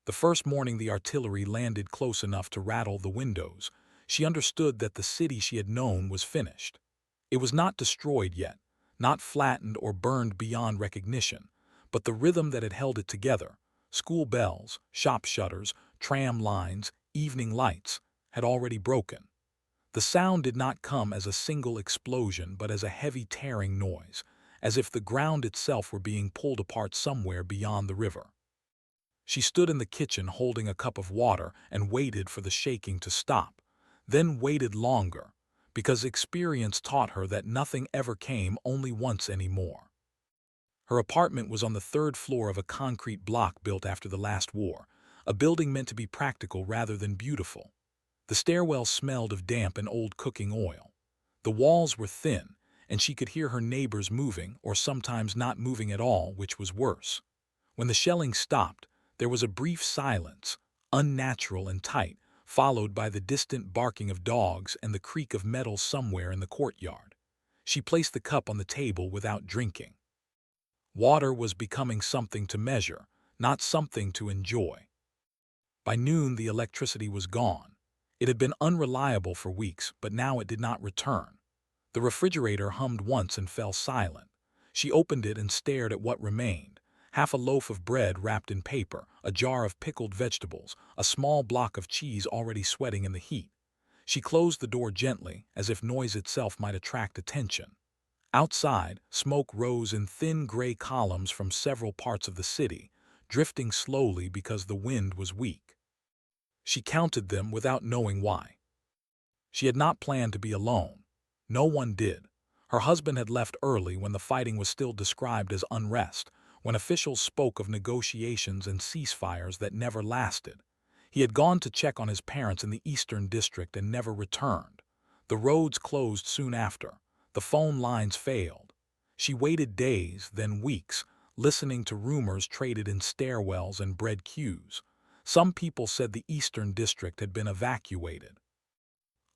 The first morning the artillery landed close enough to rattle the windows, she understood that the city she had known was finished. It was not destroyed yet, not flattened or burned beyond recognition, but the rhythm that had held it together, school bells, shop shutters, tram lines, evening lights, had already broken. The sound did not come as a single explosion but as a heavy tearing noise, as if the ground itself were being pulled apart somewhere beyond the river. She stood in the kitchen holding a cup of water and waited for the shaking to stop, then waited longer, because experience taught her that nothing ever came only once anymore. Her apartment was on the third floor of a concrete block built after the last war, a building meant to be practical rather than beautiful. The stairwell smelled of damp and old cooking oil. The walls were thin, and she could hear her neighbors moving or sometimes not moving at all, which was worse. When the shelling stopped, there was a brief silence, unnatural and tight, followed by the distant barking of dogs and the creak of metal somewhere in the courtyard. She placed the cup on the table without drinking. Water was becoming something to measure, not something to enjoy. By noon the electricity was gone. It had been unreliable for weeks, but now it did not return. The refrigerator hummed once and fell silent. She opened it and stared at what remained: half a loaf of bread wrapped in paper, a jar of pickled vegetables, a small block of cheese already sweating in the heat. She closed the door gently, as if noise itself might attract attention. Outside, smoke rose in thin gray columns from several parts of the city, drifting slowly because the wind was weak. She counted them without knowing why. She had not planned to be alone. No one did. Her husband had left early when the fighting was still described as unrest, when officials spoke of negotiations and ceasefires that never lasted. He had gone to check on his parents in the Eastern District and never returned. The roads closed soon after. The phone lines failed. She waited days, then weeks, listening to rumors traded in stairwells and bread queues. Some people said the Eastern District had been evacuated.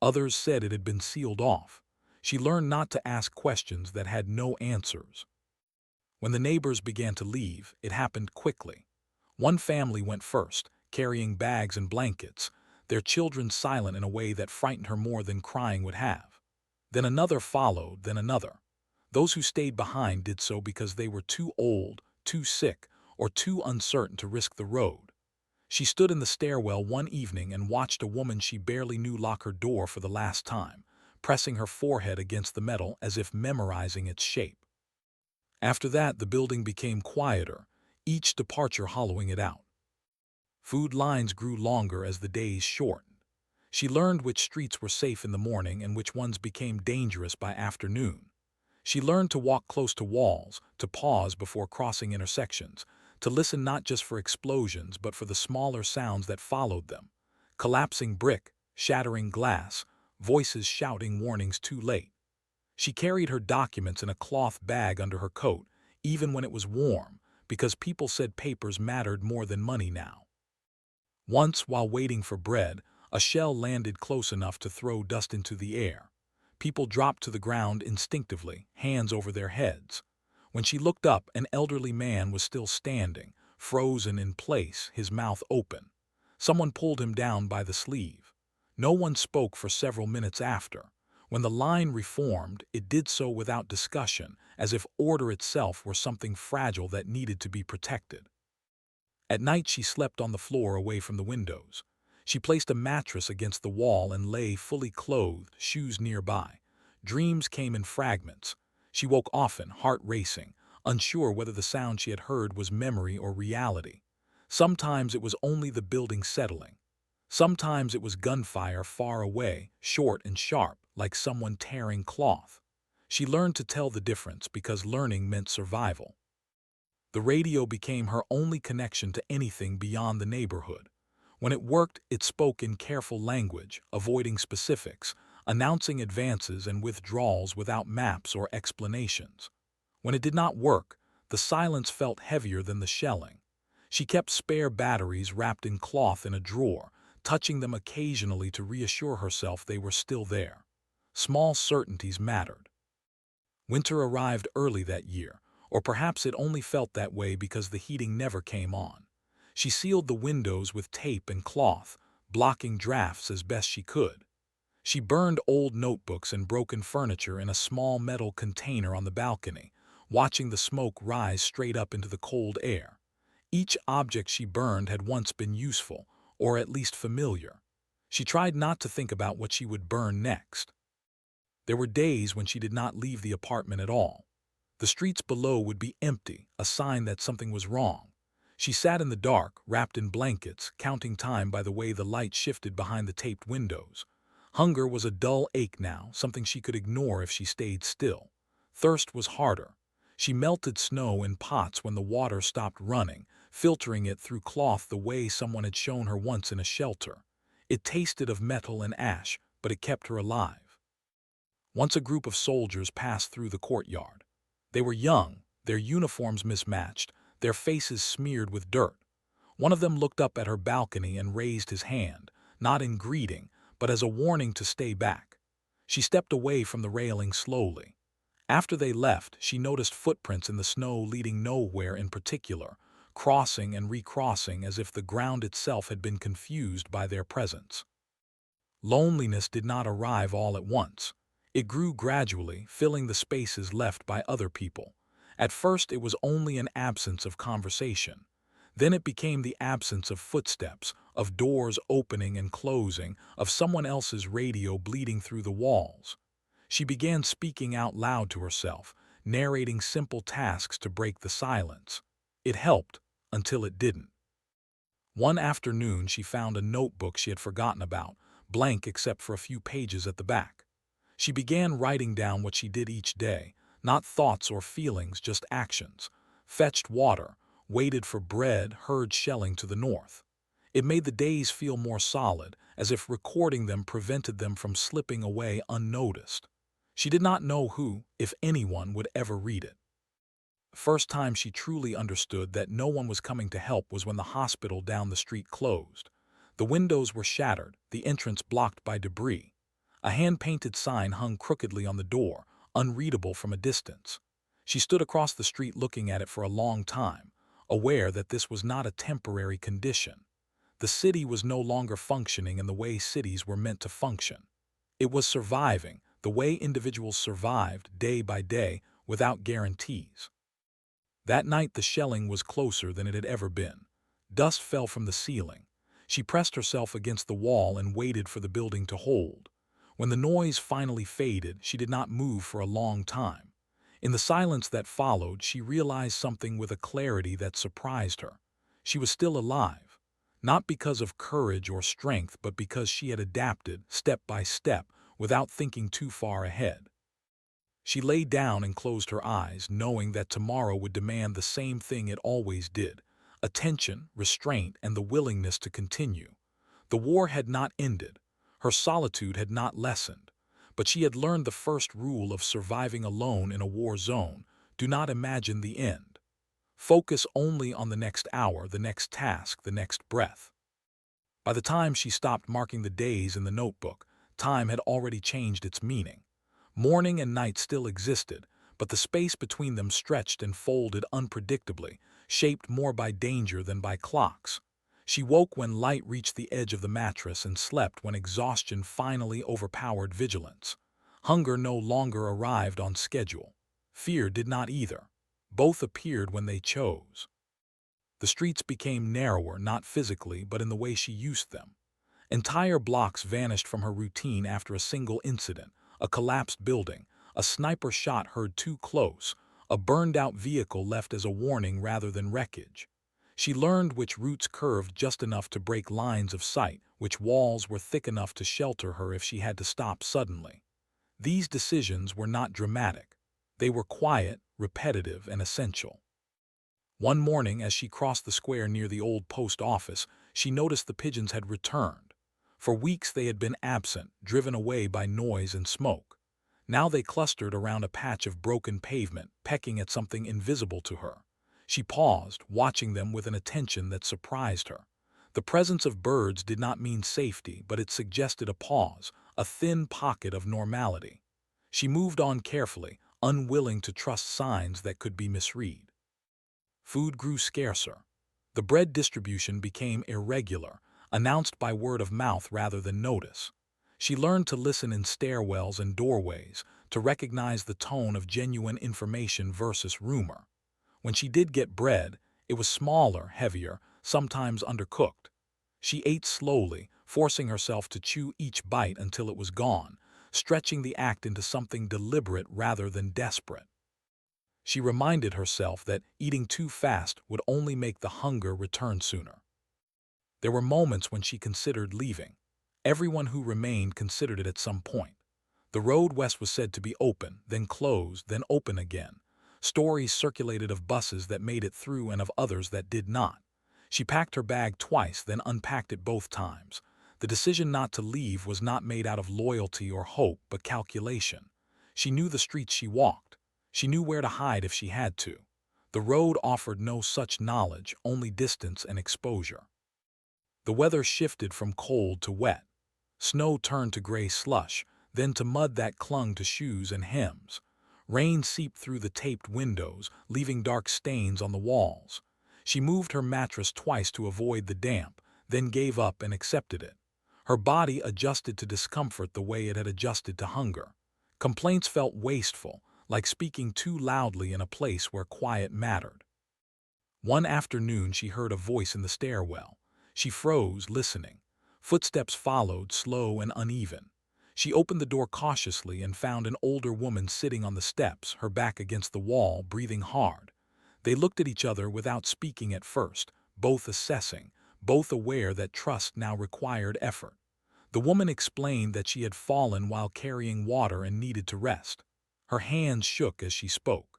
Others said it had been sealed off. She learned not to ask questions that had no answers. When the neighbors began to leave, it happened quickly. One family went first, carrying bags and blankets, their children silent in a way that frightened her more than crying would have. Then another followed, then another. Those who stayed behind did so because they were too old, too sick, or too uncertain to risk the road. She stood in the stairwell one evening and watched a woman she barely knew lock her door for the last time, pressing her forehead against the metal as if memorizing its shape. After that, the building became quieter, each departure hollowing it out. Food lines grew longer as the days shortened. She learned which streets were safe in the morning and which ones became dangerous by afternoon. She learned to walk close to walls, to pause before crossing intersections, to listen not just for explosions but for the smaller sounds that followed them: collapsing brick, shattering glass, voices shouting warnings too late. She carried her documents in a cloth bag under her coat, even when it was warm, because people said papers mattered more than money now. Once, while waiting for bread, a shell landed close enough to throw dust into the air. People dropped to the ground instinctively, hands over their heads. When she looked up, an elderly man was still standing, frozen in place, his mouth open. Someone pulled him down by the sleeve. No one spoke for several minutes after. When the line reformed, it did so without discussion, as if order itself were something fragile that needed to be protected. At night she slept on the floor away from the windows. She placed a mattress against the wall and lay fully clothed, shoes nearby. Dreams came in fragments. She woke often, heart racing, unsure whether the sound she had heard was memory or reality. Sometimes it was only the building settling. Sometimes it was gunfire far away, short and sharp, like someone tearing cloth. She learned to tell the difference because learning meant survival. The radio became her only connection to anything beyond the neighborhood. When it worked, it spoke in careful language, avoiding specifics, announcing advances and withdrawals without maps or explanations. When it did not work, the silence felt heavier than the shelling. She kept spare batteries wrapped in cloth in a drawer, touching them occasionally to reassure herself they were still there. Small certainties mattered. Winter arrived early that year, or perhaps it only felt that way because the heating never came on. She sealed the windows with tape and cloth, blocking drafts as best she could. She burned old notebooks and broken furniture in a small metal container on the balcony, watching the smoke rise straight up into the cold air. Each object she burned had once been useful, or at least familiar. She tried not to think about what she would burn next. There were days when she did not leave the apartment at all. The streets below would be empty, a sign that something was wrong. She sat in the dark, wrapped in blankets, counting time by the way the light shifted behind the taped windows. Hunger was a dull ache now, something she could ignore if she stayed still. Thirst was harder. She melted snow in pots when the water stopped running, filtering it through cloth the way someone had shown her once in a shelter. It tasted of metal and ash, but it kept her alive. Once a group of soldiers passed through the courtyard. They were young, their uniforms mismatched, their faces smeared with dirt. One of them looked up at her balcony and raised his hand, not in greeting, but as a warning to stay back. She stepped away from the railing slowly. After they left, she noticed footprints in the snow leading nowhere in particular, crossing and recrossing as if the ground itself had been confused by their presence. Loneliness did not arrive all at once. It grew gradually, filling the spaces left by other people. At first it was only an absence of conversation. Then it became the absence of footsteps, of doors opening and closing, of someone else's radio bleeding through the walls. She began speaking out loud to herself, narrating simple tasks to break the silence. It helped, until it didn't. One afternoon she found a notebook she had forgotten about, blank except for a few pages at the back. She began writing down what she did each day, not thoughts or feelings, just actions. Fetched water, waited for bread, heard shelling to the north. It made the days feel more solid, as if recording them prevented them from slipping away unnoticed. She did not know who, if anyone, would ever read it. The first time she truly understood that no one was coming to help was when the hospital down the street closed. The windows were shattered, the entrance blocked by debris. A hand-painted sign hung crookedly on the door, unreadable from a distance. She stood across the street looking at it for a long time, aware that this was not a temporary condition. The city was no longer functioning in the way cities were meant to function. It was surviving, the way individuals survived day by day, without guarantees. That night the shelling was closer than it had ever been. Dust fell from the ceiling. She pressed herself against the wall and waited for the building to hold. When the noise finally faded, she did not move for a long time. In the silence that followed, she realized something with a clarity that surprised her. She was still alive, not because of courage or strength, but because she had adapted, step by step, without thinking too far ahead. She lay down and closed her eyes, knowing that tomorrow would demand the same thing it always did: attention, restraint, and the willingness to continue. The war had not ended. Her solitude had not lessened. But she had learned the first rule of surviving alone in a war zone: do not imagine the end. Focus only on the next hour, the next task, the next breath. By the time she stopped marking the days in the notebook, time had already changed its meaning. Morning and night still existed, but the space between them stretched and folded unpredictably, shaped more by danger than by clocks. She woke when light reached the edge of the mattress and slept when exhaustion finally overpowered vigilance. Hunger no longer arrived on schedule. Fear did not either. Both appeared when they chose. The streets became narrower, not physically, but in the way she used them. Entire blocks vanished from her routine after a single incident: a collapsed building, a sniper shot heard too close, a burned-out vehicle left as a warning rather than wreckage. She learned which routes curved just enough to break lines of sight, which walls were thick enough to shelter her if she had to stop suddenly. These decisions were not dramatic. They were quiet, repetitive, and essential. One morning, as she crossed the square near the old post office, she noticed the pigeons had returned. For weeks they had been absent, driven away by noise and smoke. Now they clustered around a patch of broken pavement, pecking at something invisible to her. She paused, watching them with an attention that surprised her. The presence of birds did not mean safety, but it suggested a pause, a thin pocket of normality. She moved on carefully, unwilling to trust signs that could be misread. Food grew scarcer. The bread distribution became irregular, announced by word of mouth rather than notice. She learned to listen in stairwells and doorways, to recognize the tone of genuine information versus rumor. When she did get bread, it was smaller, heavier, sometimes undercooked. She ate slowly, forcing herself to chew each bite until it was gone, stretching the act into something deliberate rather than desperate. She reminded herself that eating too fast would only make the hunger return sooner. There were moments when she considered leaving. Everyone who remained considered it at some point. The road west was said to be open, then closed, then open again. Stories circulated of buses that made it through and of others that did not. She packed her bag twice, then unpacked it both times. The decision not to leave was not made out of loyalty or hope, but calculation. She knew the streets she walked. She knew where to hide if she had to. The road offered no such knowledge, only distance and exposure. The weather shifted from cold to wet. Snow turned to gray slush, then to mud that clung to shoes and hems. Rain seeped through the taped windows, leaving dark stains on the walls. She moved her mattress twice to avoid the damp, then gave up and accepted it. Her body adjusted to discomfort the way it had adjusted to hunger. Complaints felt wasteful, like speaking too loudly in a place where quiet mattered. One afternoon she heard a voice in the stairwell. She froze, listening. Footsteps followed, slow and uneven. She opened the door cautiously and found an older woman sitting on the steps, her back against the wall, breathing hard. They looked at each other without speaking at first, both assessing, both aware that trust now required effort. The woman explained that she had fallen while carrying water and needed to rest. Her hands shook as she spoke.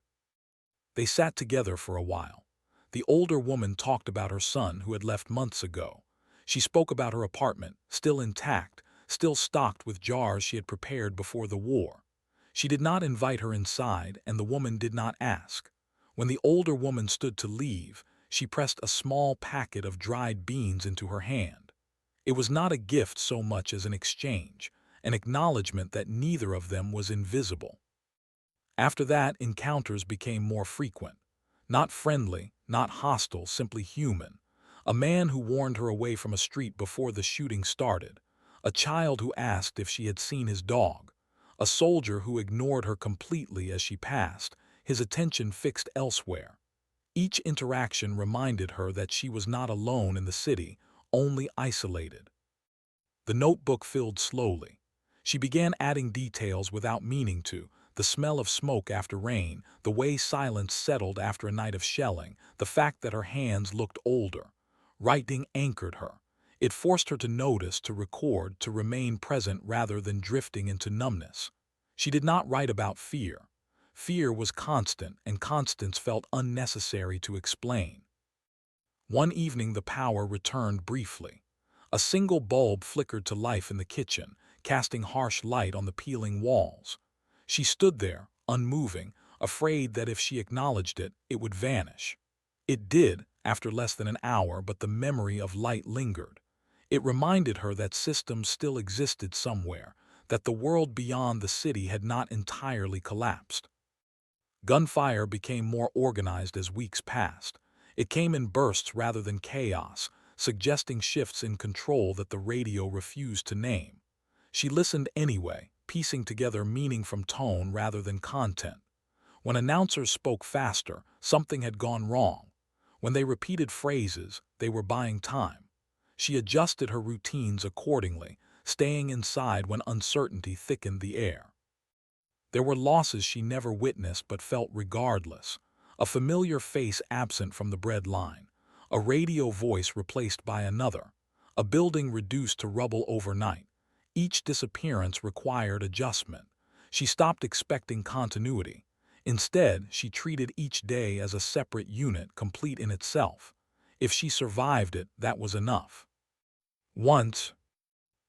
They sat together for a while. The older woman talked about her son who had left months ago. She spoke about her apartment, still intact, still stocked with jars she had prepared before the war. She did not invite her inside, and the woman did not ask. When the older woman stood to leave, she pressed a small packet of dried beans into her hand. It was not a gift so much as an exchange, an acknowledgement that neither of them was invisible. After that, encounters became more frequent. Not friendly, not hostile, simply human. A man who warned her away from a street before the shooting started. A child who asked if she had seen his dog. A soldier who ignored her completely as she passed, his attention fixed elsewhere. Each interaction reminded her that she was not alone in the city, only isolated. The notebook filled slowly. She began adding details without meaning to: the smell of smoke after rain, the way silence settled after a night of shelling, the fact that her hands looked older. Writing anchored her. It forced her to notice, to record, to remain present rather than drifting into numbness. She did not write about fear. Fear was constant, and constance felt unnecessary to explain. One evening the power returned briefly. A single bulb flickered to life in the kitchen, casting harsh light on the peeling walls. She stood there, unmoving, afraid that if she acknowledged it, it would vanish. It did, after less than an hour, but the memory of light lingered. It reminded her that systems still existed somewhere, that the world beyond the city had not entirely collapsed. Gunfire became more organized as weeks passed. It came in bursts rather than chaos, suggesting shifts in control that the radio refused to name. She listened anyway, piecing together meaning from tone rather than content. When announcers spoke faster, something had gone wrong. When they repeated phrases, they were buying time. She adjusted her routines accordingly, staying inside when uncertainty thickened the air. There were losses she never witnessed but felt regardless. A familiar face absent from the bread line. A radio voice replaced by another. A building reduced to rubble overnight. Each disappearance required adjustment. She stopped expecting continuity. Instead, she treated each day as a separate unit, complete in itself. If she survived it, that was enough. Once,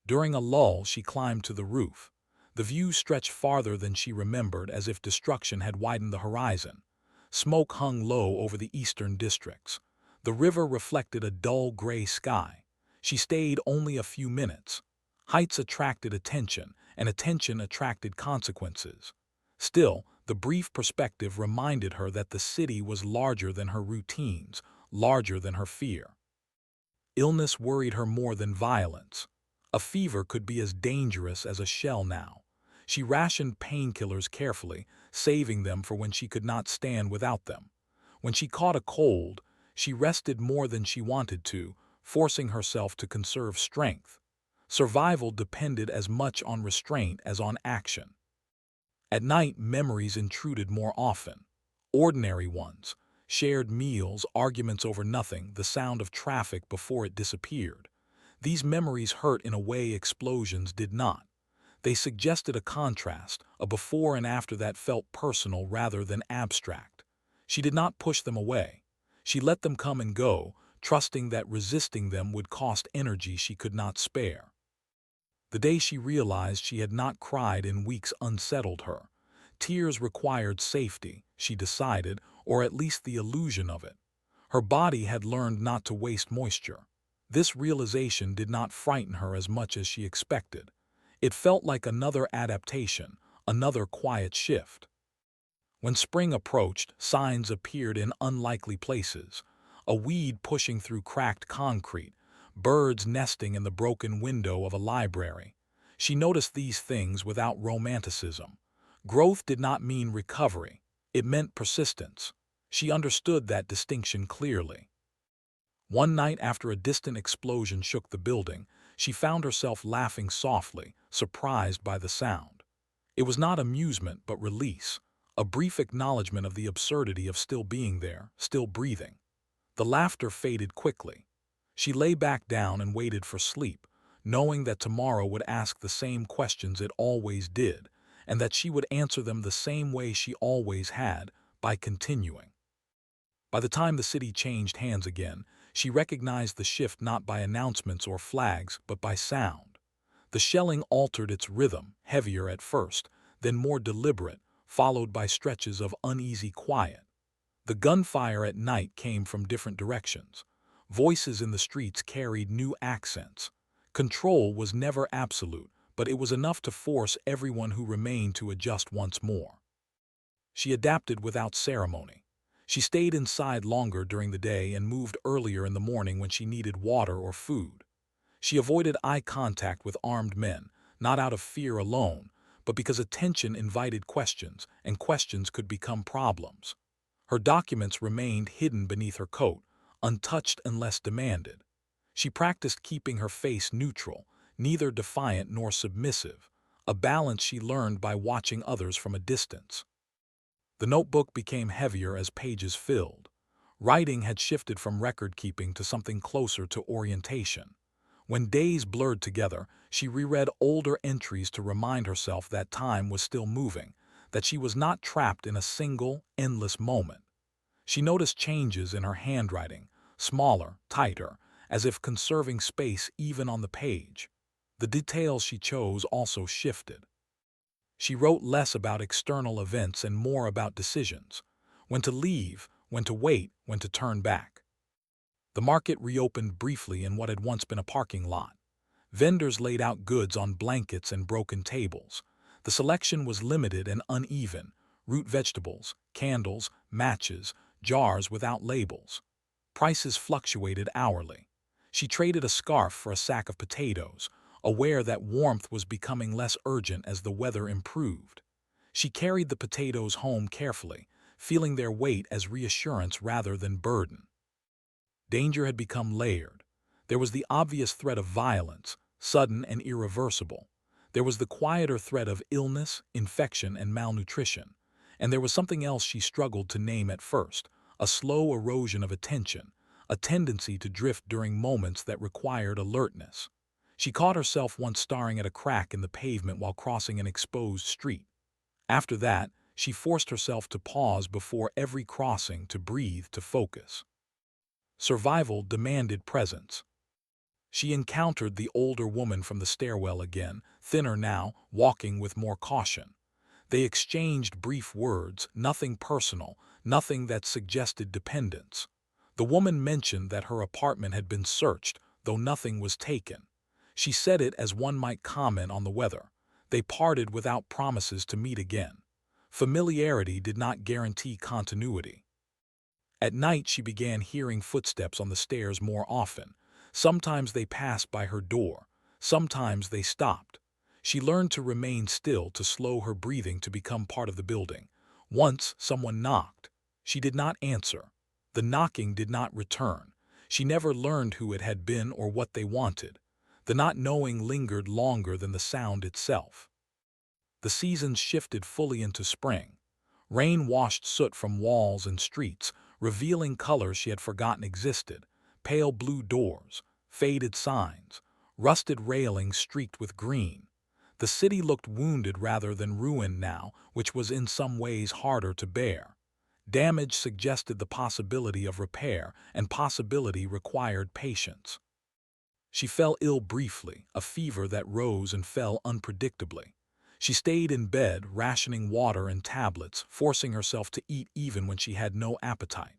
during a lull, she climbed to the roof. The view stretched farther than she remembered, as if destruction had widened the horizon. Smoke hung low over the eastern districts. The river reflected a dull gray sky. She stayed only a few minutes. Heights attracted attention, and attention attracted consequences. Still, the brief perspective reminded her that the city was larger than her routines, larger than her fear. Illness worried her more than violence. A fever could be as dangerous as a shell now. She rationed painkillers carefully, saving them for when she could not stand without them. When she caught a cold, she rested more than she wanted to, forcing herself to conserve strength. Survival depended as much on restraint as on action. At night, memories intruded more often. Ordinary ones. Shared meals, arguments over nothing, the sound of traffic before it disappeared. These memories hurt in a way explosions did not. They suggested a contrast, a before and after that felt personal rather than abstract. She did not push them away. She let them come and go, trusting that resisting them would cost energy she could not spare. The day she realized she had not cried in weeks unsettled her. Tears required safety, she decided, or at least the illusion of it. Her body had learned not to waste moisture. This realization did not frighten her as much as she expected. It felt like another adaptation, another quiet shift. When spring approached, signs appeared in unlikely places. A weed pushing through cracked concrete, birds nesting in the broken window of a library. She noticed these things without romanticism. Growth did not mean recovery. It meant persistence. She understood that distinction clearly. One night after a distant explosion shook the building, she found herself laughing softly, surprised by the sound. It was not amusement but release, a brief acknowledgement of the absurdity of still being there, still breathing. The laughter faded quickly. She lay back down and waited for sleep, knowing that tomorrow would ask the same questions it always did, and that she would answer them the same way she always had, by continuing. By the time the city changed hands again, she recognized the shift not by announcements or flags, but by sound. The shelling altered its rhythm, heavier at first, then more deliberate, followed by stretches of uneasy quiet. The gunfire at night came from different directions. Voices in the streets carried new accents. Control was never absolute, but it was enough to force everyone who remained to adjust once more. She adapted without ceremony. She stayed inside longer during the day and moved earlier in the morning when she needed water or food. She avoided eye contact with armed men, not out of fear alone, but because attention invited questions, and questions could become problems. Her documents remained hidden beneath her coat, untouched unless demanded. She practiced keeping her face neutral, neither defiant nor submissive, a balance she learned by watching others from a distance. The notebook became heavier as pages filled. Writing had shifted from record-keeping to something closer to orientation. When days blurred together, she reread older entries to remind herself that time was still moving, that she was not trapped in a single, endless moment. She noticed changes in her handwriting, smaller, tighter, as if conserving space even on the page. The details she chose also shifted. She wrote less about external events and more about decisions. When to leave, when to wait, when to turn back. The market reopened briefly in what had once been a parking lot. Vendors laid out goods on blankets and broken tables. The selection was limited and uneven: root vegetables, candles, matches, jars without labels. Prices fluctuated hourly. She traded a scarf for a sack of potatoes, aware that warmth was becoming less urgent as the weather improved. She carried the potatoes home carefully, feeling their weight as reassurance rather than burden. Danger had become layered. There was the obvious threat of violence, sudden and irreversible. There was the quieter threat of illness, infection, and malnutrition. And there was something else she struggled to name at first: a slow erosion of attention, a tendency to drift during moments that required alertness. She caught herself once staring at a crack in the pavement while crossing an exposed street. After that, she forced herself to pause before every crossing, to breathe, to focus. Survival demanded presence. She encountered the older woman from the stairwell again, thinner now, walking with more caution. They exchanged brief words, nothing personal, nothing that suggested dependence. The woman mentioned that her apartment had been searched, though nothing was taken. She said it as one might comment on the weather. They parted without promises to meet again. Familiarity did not guarantee continuity. At night she began hearing footsteps on the stairs more often. Sometimes they passed by her door, sometimes they stopped. She learned to remain still, to slow her breathing, to become part of the building. Once someone knocked. She did not answer. The knocking did not return. She never learned who it had been or what they wanted. The not knowing lingered longer than the sound itself. The seasons shifted fully into spring. Rain washed soot from walls and streets, revealing colors she had forgotten existed: pale blue doors, faded signs, rusted railings streaked with green. The city looked wounded rather than ruined now, which was in some ways harder to bear. Damage suggested the possibility of repair, and possibility required patience. She fell ill briefly, a fever that rose and fell unpredictably. She stayed in bed, rationing water and tablets, forcing herself to eat even when she had no appetite.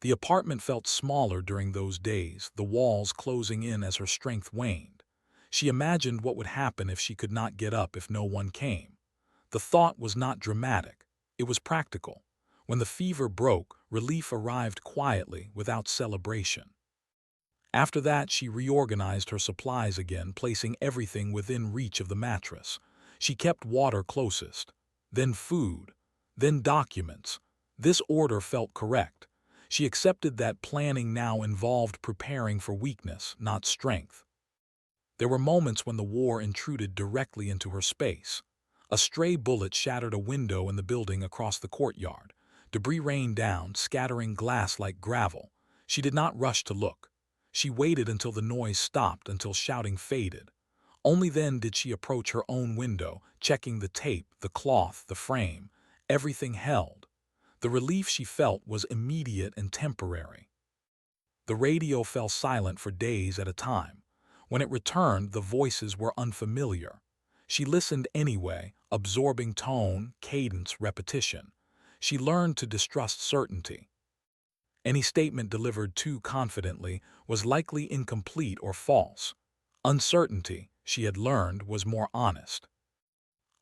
The apartment felt smaller during those days, the walls closing in as her strength waned. She imagined what would happen if she could not get up, if no one came. The thought was not dramatic, it was practical. When the fever broke, relief arrived quietly, without celebration. After that, she reorganized her supplies again, placing everything within reach of the mattress. She kept water closest, then food, then documents. This order felt correct. She accepted that planning now involved preparing for weakness, not strength. There were moments when the war intruded directly into her space. A stray bullet shattered a window in the building across the courtyard. Debris rained down, scattering glass like gravel. She did not rush to look. She waited until the noise stopped, until shouting faded. Only then did she approach her own window, checking the tape, the cloth, the frame. Everything held. The relief she felt was immediate and temporary. The radio fell silent for days at a time. When it returned, the voices were unfamiliar. She listened anyway, absorbing tone, cadence, repetition. She learned to distrust certainty. Any statement delivered too confidently was likely incomplete or false. Uncertainty, she had learned, was more honest.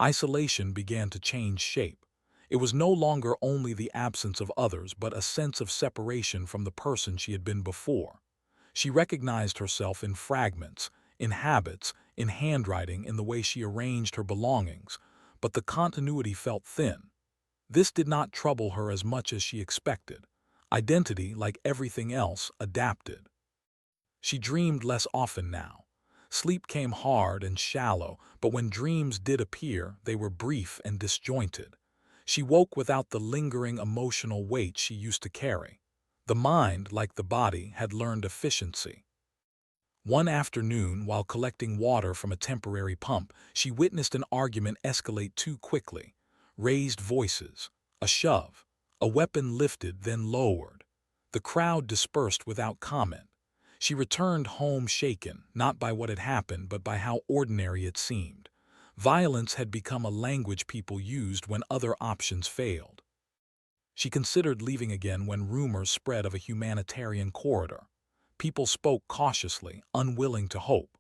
Isolation began to change shape. It was no longer only the absence of others, but a sense of separation from the person she had been before. She recognized herself in fragments, in habits, in handwriting, in the way she arranged her belongings, but the continuity felt thin. This did not trouble her as much as she expected. Identity, like everything else, adapted. She dreamed less often now. Sleep came hard and shallow, but when dreams did appear, they were brief and disjointed. She woke without the lingering emotional weight she used to carry. The mind, like the body, had learned efficiency. One afternoon, while collecting water from a temporary pump, she witnessed an argument escalate too quickly. Raised voices, a shove, a weapon lifted then lowered. The crowd dispersed without comment. She returned home shaken, not by what had happened, but by how ordinary it seemed. Violence had become a language people used when other options failed. She considered leaving again when rumors spread of a humanitarian corridor. People spoke cautiously, unwilling to hope.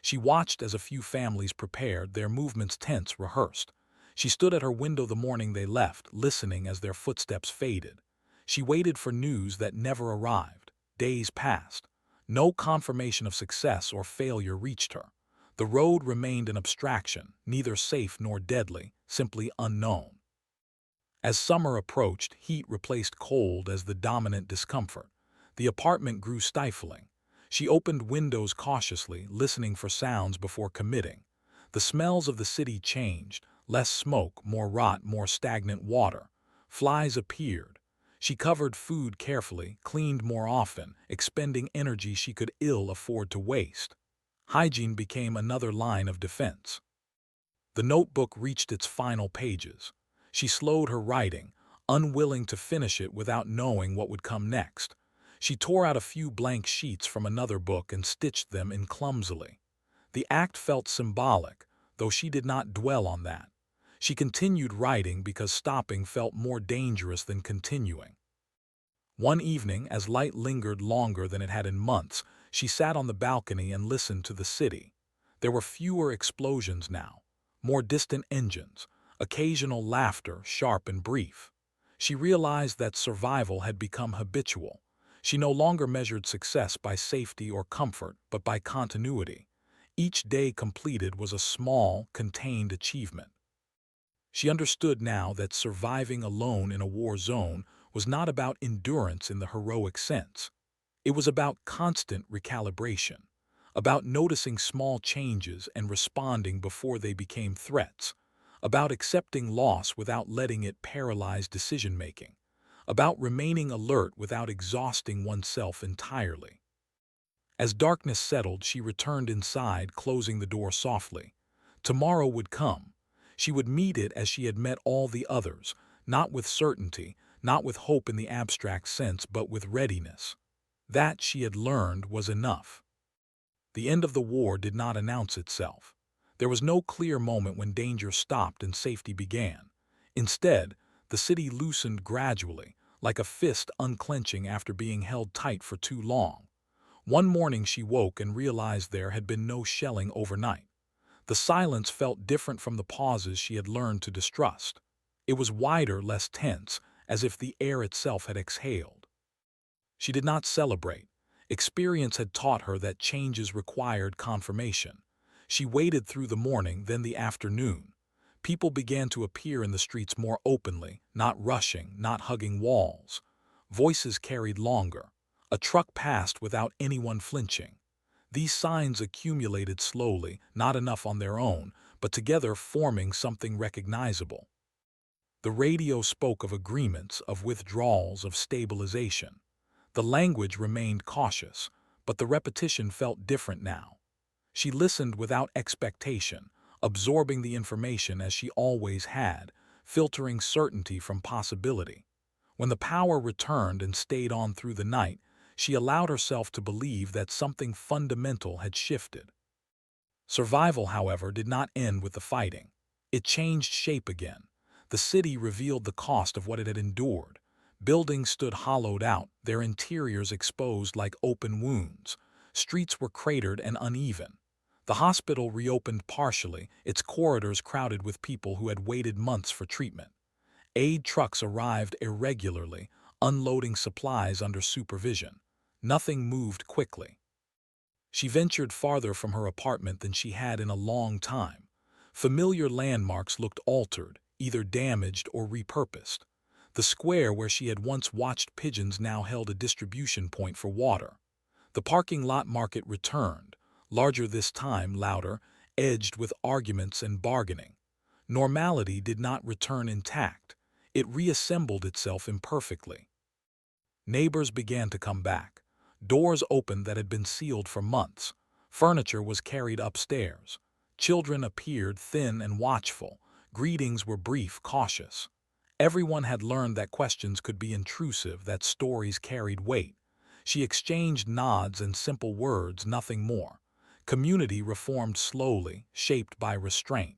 She watched as a few families prepared, their movements tense, rehearsed. She stood at her window the morning they left, listening as their footsteps faded. She waited for news that never arrived. Days passed. No confirmation of success or failure reached her. The road remained an abstraction, neither safe nor deadly, simply unknown. As summer approached, heat replaced cold as the dominant discomfort. The apartment grew stifling. She opened windows cautiously, listening for sounds before committing. The smells of the city changed: less smoke, more rot, more stagnant water. Flies appeared. She covered food carefully, cleaned more often, expending energy she could ill afford to waste. Hygiene became another line of defense. The notebook reached its final pages. She slowed her writing, unwilling to finish it without knowing what would come next. She tore out a few blank sheets from another book and stitched them in clumsily. The act felt symbolic, though she did not dwell on that. She continued writing because stopping felt more dangerous than continuing. One evening, as light lingered longer than it had in months, she sat on the balcony and listened to the city. There were fewer explosions now, more distant engines, occasional laughter, sharp and brief. She realized that survival had become habitual. She no longer measured success by safety or comfort, but by continuity. Each day completed was a small, contained achievement. She understood now that surviving alone in a war zone was not about endurance in the heroic sense. It was about constant recalibration, about noticing small changes and responding before they became threats, about accepting loss without letting it paralyze decision-making, about remaining alert without exhausting oneself entirely. As darkness settled, she returned inside, closing the door softly. Tomorrow would come. She would meet it as she had met all the others, not with certainty, not with hope in the abstract sense, but with readiness. That, she had learned, was enough. The end of the war did not announce itself. There was no clear moment when danger stopped and safety began. Instead, the city loosened gradually, like a fist unclenching after being held tight for too long. One morning she woke and realized there had been no shelling overnight. The silence felt different from the pauses she had learned to distrust. It was wider, less tense, as if the air itself had exhaled. She did not celebrate. Experience had taught her that changes required confirmation. She waited through the morning, then the afternoon. People began to appear in the streets more openly, not rushing, not hugging walls. Voices carried longer. A truck passed without anyone flinching. These signs accumulated slowly, not enough on their own, but together forming something recognizable. The radio spoke of agreements, of withdrawals, of stabilization. The language remained cautious, but the repetition felt different now. She listened without expectation, absorbing the information as she always had, filtering certainty from possibility. When the power returned and stayed on through the night, she allowed herself to believe that something fundamental had shifted. Survival, however, did not end with the fighting. It changed shape again. The city revealed the cost of what it had endured. Buildings stood hollowed out, their interiors exposed like open wounds. Streets were cratered and uneven. The hospital reopened partially, its corridors crowded with people who had waited months for treatment. Aid trucks arrived irregularly, unloading supplies under supervision. Nothing moved quickly. She ventured farther from her apartment than she had in a long time. Familiar landmarks looked altered, either damaged or repurposed. The square where she had once watched pigeons now held a distribution point for water. The parking lot market returned, larger this time, louder, edged with arguments and bargaining. Normality did not return intact. It reassembled itself imperfectly. Neighbors began to come back. Doors opened that had been sealed for months. Furniture was carried upstairs. Children appeared, thin and watchful. Greetings were brief, cautious. Everyone had learned that questions could be intrusive, that stories carried weight. She exchanged nods and simple words, nothing more. Community reformed slowly, shaped by restraint.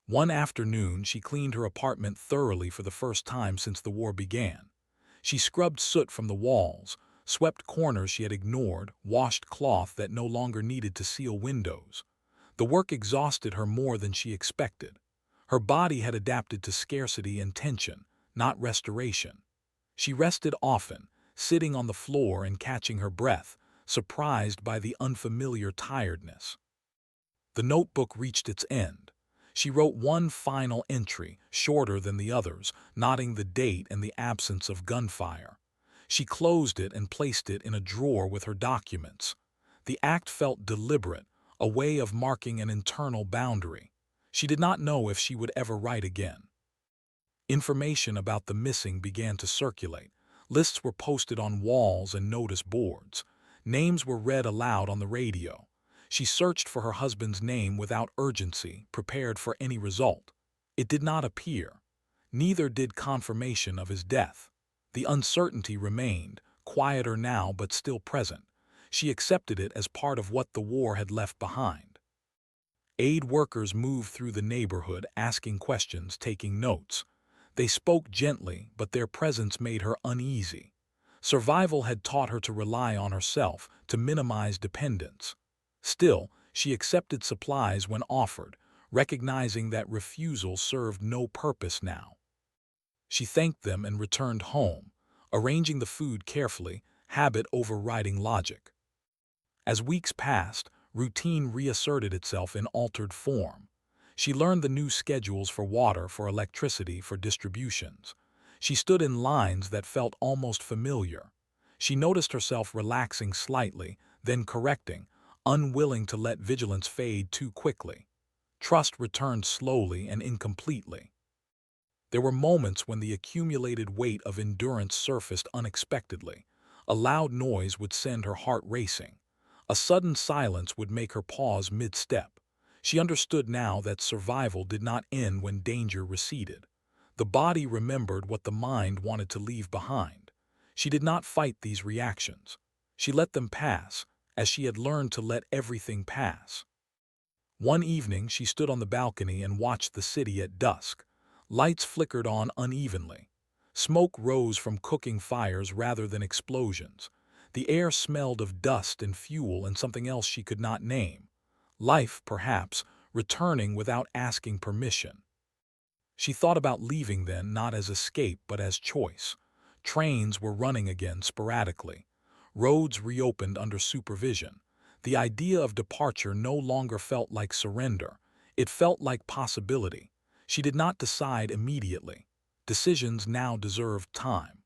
One afternoon, she cleaned her apartment thoroughly for the first time since the war began. She scrubbed soot from the walls, swept corners she had ignored, washed cloth that no longer needed to seal windows. The work exhausted her more than she expected. Her body had adapted to scarcity and tension, not restoration. She rested often, sitting on the floor and catching her breath, surprised by the unfamiliar tiredness. The notebook reached its end. She wrote one final entry, shorter than the others, noting the date and the absence of gunfire. She closed it and placed it in a drawer with her documents. The act felt deliberate, a way of marking an internal boundary. She did not know if she would ever write again. Information about the missing began to circulate. Lists were posted on walls and notice boards. Names were read aloud on the radio. She searched for her husband's name without urgency, prepared for any result. It did not appear. Neither did confirmation of his death. The uncertainty remained, quieter now but still present. She accepted it as part of what the war had left behind. Aid workers moved through the neighborhood, asking questions, taking notes. They spoke gently, but their presence made her uneasy. Survival had taught her to rely on herself, to minimize dependence. Still, she accepted supplies when offered, recognizing that refusal served no purpose now. She thanked them and returned home, arranging the food carefully, habit overriding logic. As weeks passed, routine reasserted itself in altered form. She learned the new schedules for water, for electricity, for distributions. She stood in lines that felt almost familiar. She noticed herself relaxing slightly, then correcting, unwilling to let vigilance fade too quickly. Trust returned slowly and incompletely. There were moments when the accumulated weight of endurance surfaced unexpectedly. A loud noise would send her heart racing. A sudden silence would make her pause mid-step. She understood now that survival did not end when danger receded. The body remembered what the mind wanted to leave behind. She did not fight these reactions. She let them pass, as she had learned to let everything pass. One evening, she stood on the balcony and watched the city at dusk. Lights flickered on unevenly. Smoke rose from cooking fires rather than explosions. The air smelled of dust and fuel and something else she could not name. Life, perhaps, returning without asking permission. She thought about leaving then, not as escape but as choice. Trains were running again sporadically. Roads reopened under supervision. The idea of departure no longer felt like surrender. It felt like possibility. She did not decide immediately. Decisions now deserved time.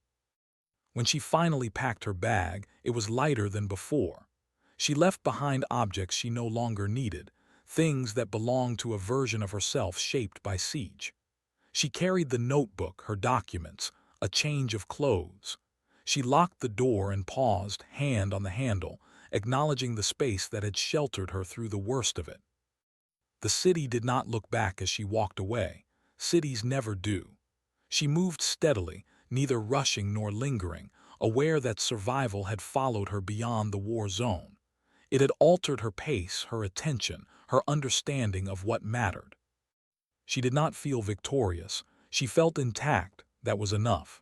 When she finally packed her bag, it was lighter than before. She left behind objects she no longer needed, things that belonged to a version of herself shaped by siege. She carried the notebook, her documents, a change of clothes. She locked the door and paused, hand on the handle, acknowledging the space that had sheltered her through the worst of it. The city did not look back as she walked away. Cities never do. She moved steadily, neither rushing nor lingering, aware that survival had followed her beyond the war zone. It had altered her pace, her attention, her understanding of what mattered. She did not feel victorious. She felt intact. That was enough.